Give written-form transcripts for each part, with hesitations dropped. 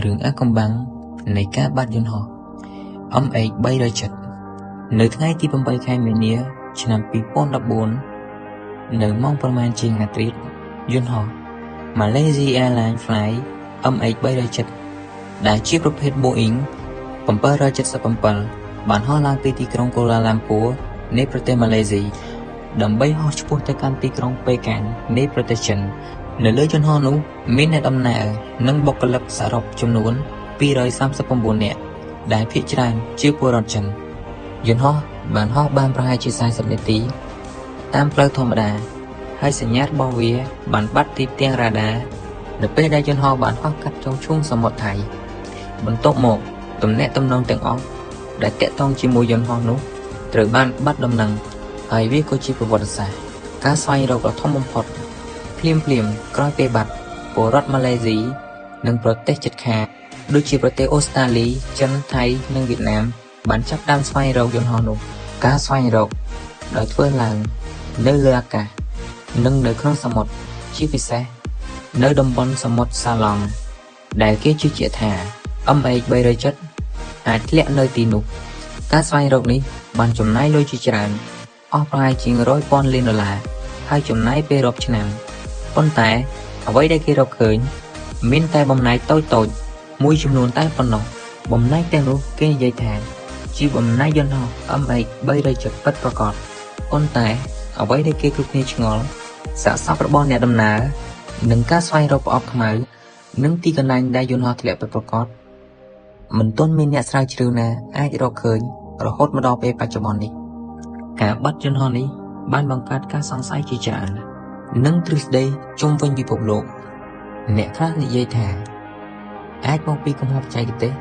រឿងអាកំបាំងនៃការបាត់យន្តហោះ MH307 នៅថ្ងៃទី 8 ខែមីនា ឆ្នាំ 2014 នៅម៉ោងប្រមាណជាងអាធ្រាត្រយន្តហោះ Malaysia Airlines Flight MH307 ដែលជាប្រភេទ Boeing 777 បានហោះឡើងពីទីក្រុងកូឡាឡាំពួរនៃប្រទេសម៉ាឡេស៊ីដើម្បីហោះឆ្ពោះទៅកាន់ទីក្រុងប៉េកាំងនៃប្រទេសចិន នៅលើយន្តហោះនោះមានអ្នកដំណើរនិងបុគ្គលិកសរុបចំនួន 239 នាក់ដែលភាគច្រើនជាពលរដ្ឋចិនយន្តហោះបានហោះបានប្រហែលជា 40 នាទីតាមផ្លូវធម្មតាហើយសញ្ញារបស់វាបានបាត់ទីផ្ទាំងរ៉ាដានៅពេលដែលយន្តហោះបានហោះកាត់ចូលឈូងសមុទ្រថៃបន្ទាប់មកទំនាក់ទំនងទាំងអស់ដែលតាក់ទងជាមួយយន្តហោះនោះត្រូវបានបាត់ដំណឹងហើយវាក៏ជាប្រវត្តិសាស្ត្រការស្វែងរកដ៏ធំបំផុតភ្លាមក្រោយពេលបាត់ពលរដ្ឋម៉ាឡេស៊ីនិងប្រទេសជិតខាងដូចជាប្រទេសអូស្ត្រាលីចិនថៃនិងវៀតណាមបានចាប់ផ្ដើមស្វែងរកយន្តហោះនោះការស្វែងរកដោយធ្វើឡើងនៅលើអាកាសនិងនៅក្នុងសមុទ្រជាពិសេសនៅតំបន់សមុទ្រសាឡង់ដែលគេជឿជាក់ថា MH307 អាចធ្លាក់នៅទីនោះការស្វែងរកនេះបានចំណាយលុយជាច្រើនអស់ប្រហែលជាង100,000 លានដុល្លារហើយចំណាយពេលរាប់ឆ្នាំប៉ុន្តែអ្វីដែលគេរកឃើញមានតែបំណែកតូចមួយចំនួនតែប៉ុណ្ណោះបំណែកទាំងនោះគេនិយាយថាជាបំណែកយន្តហោះ MH307 ពិតប្រាកដប៉ុន្តែអ្វីដែលគេគ្រប់គ្នាឆ្ងល់សាកសពរបស់អ្នកដំណើរនិងការស្វែងរកប្រអប់ខ្មៅនិងទីកន្លែងដែលយន្តហោះធ្លាក់ពិតប្រាកដមិនទាន់មានអ្នកស្រាវជ្រាវណាអាចរកឃើញរហូតមកដល់ពេលបច្ចុប្បន្ននេះការបាត់យន្តហោះនេះបានបង្កើតការសង្ស័យជាច្រើននិងទ្រឹស្ដីជុំវិញពិភពលោកអ្នកខ្លះនិយាយថាអាចមកពីកំហុសបច្ចេកទេស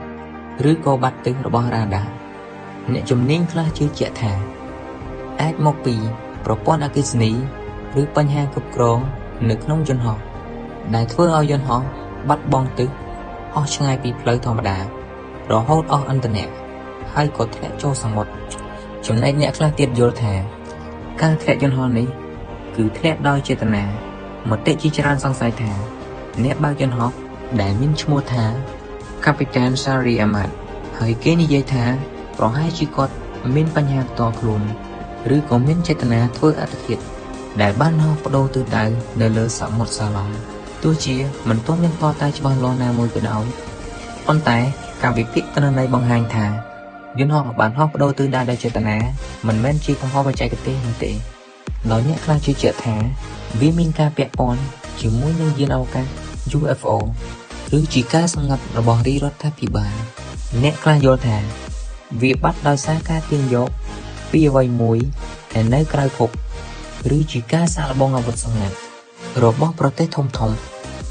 ឬក៏បាត់ទិសរបស់រ៉ាដាអ្នកជំនាញខ្លះជឿជាក់ថាអាចមកពីប្រព័ន្ធអគ្គិសនីឬបញ្ហាគ្រប់គ្រងនៅក្នុងយន្តហោះដែលធ្វើឲ្យយន្តហោះបាត់បង់ទិសហោះឆ្ងាយពីផ្លូវធម្មតារហូតអស់ឥន្ធនៈហើយក៏ធ្លាក់ចូលសមុទ្រចំណែកអ្នកខ្លះទៀតយល់ថាការធ្លាក់យន្តហោះនេះគឺធ្លាក់ដោយចេតនាមតិជាច្រើនសង្ស័យថាអ្នកបើកយន្តហោះដែលមានឈ្មោះថា Kapitan Shari Ahmad ហើយគេនិយាយថាប្រហែលជាគាត់មានបញ្ហាផ្ទាល់ខ្លួនឬក៏មានចេតនាធ្វើអត្តឃាតដែលបានហោះបដូរទិសដៅនៅលើសមុទ្រសាឡង់ទោះជាមិនទាន់មានផ្ទាល់តែច្បាស់លាស់ណាមួយក៏ដោយប៉ុន្តែការវិភាគទិន្នន័យបង្ហាញថាយន្តហោះបានហោះបដូរទិសដៅដោយចេតនាមិនមែនជាកំហុសបច្ចេកទេសនោះទេដោយអ្នកខ្លះជឿជាក់ថាវាមានការពាក់ព័ន្ធជាមួយនឹងយានអវកាស UFO ឬជាការសម្ងាត់របស់រាជរដ្ឋាភិបាលអ្នកខ្លះយល់ថាវាបាត់ដោយសារការទាញយកពីអ្វីមួយដែលនៅក្រៅភពឬជាការសាកល្បងអាវុធសម្ងាត់របស់ប្រទេសធំ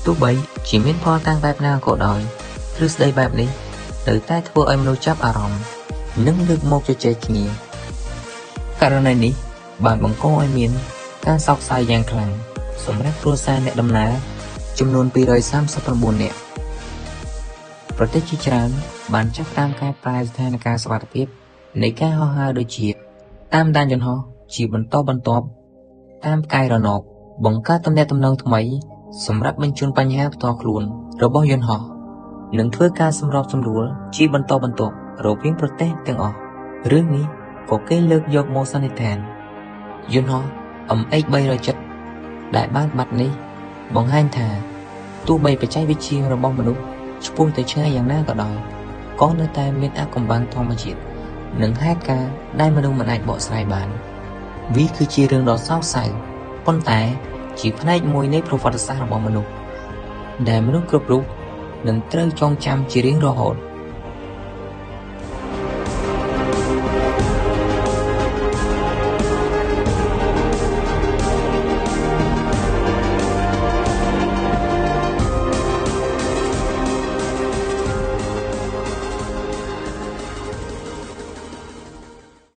ទោះបីជាមានផលតាំងបែបណាក៏ដោយទ្រឹស្ដីបែបនេះនៅតែធ្វើឲ្យមនុស្សចាប់អារម្មណ៍និងលើកមកជជែកគ្នាករណីនេះបានបង្កឲ្យមានការសោកសៅយ៉ាងខ្លាំងសម្រាប់គ្រួសារអ្នកដំណើរចំនួន 239 នាក់ប្រទេសជាច្រើនបានចាប់តាមកែប្រែស្ថានភាពសុវត្ថិភាពនៃការហោះហើរដូចជាតាមដានយន្តហោះជាបន្តបន្ទាប់តាមផ្កាយរណបបង្កើតទំនាក់ទំនងថ្មីសម្រាប់បញ្ជូនបញ្ហាផ្ទាល់ខ្លួនរបស់យន្តហោះនិងធ្វើការសម្របសម្រួលជាបន្តបន្ទាប់រវាងប្រទេសទាំងអស់រឿងនេះក៏គេលើកយកមកសន្និដ្ឋានយន្តហោះ MH307 ដែលបានបាត់នេះបង្ហាញថាទោះបីបច្ចេកវិទ្យារបស់មនុស្សឆ្ពោះទៅឆ្ងាយយ៉ាងណាក៏ដោយក៏នៅតែមានអាថ៌កំបាំងធម្មជាតិនិងហេតុការណ៍ដែលមនុស្សមិនអាចបកស្រាយបានវាគឺជារឿងដ៏សោកសៅប៉ុន្តែជាផ្នែកមួយនៃប្រវត្តិសាស្ត្ររបស់មនុស្សដែលមនុស្សគ្រប់រូបនឹងត្រូវចងចាំជារៀងរហូត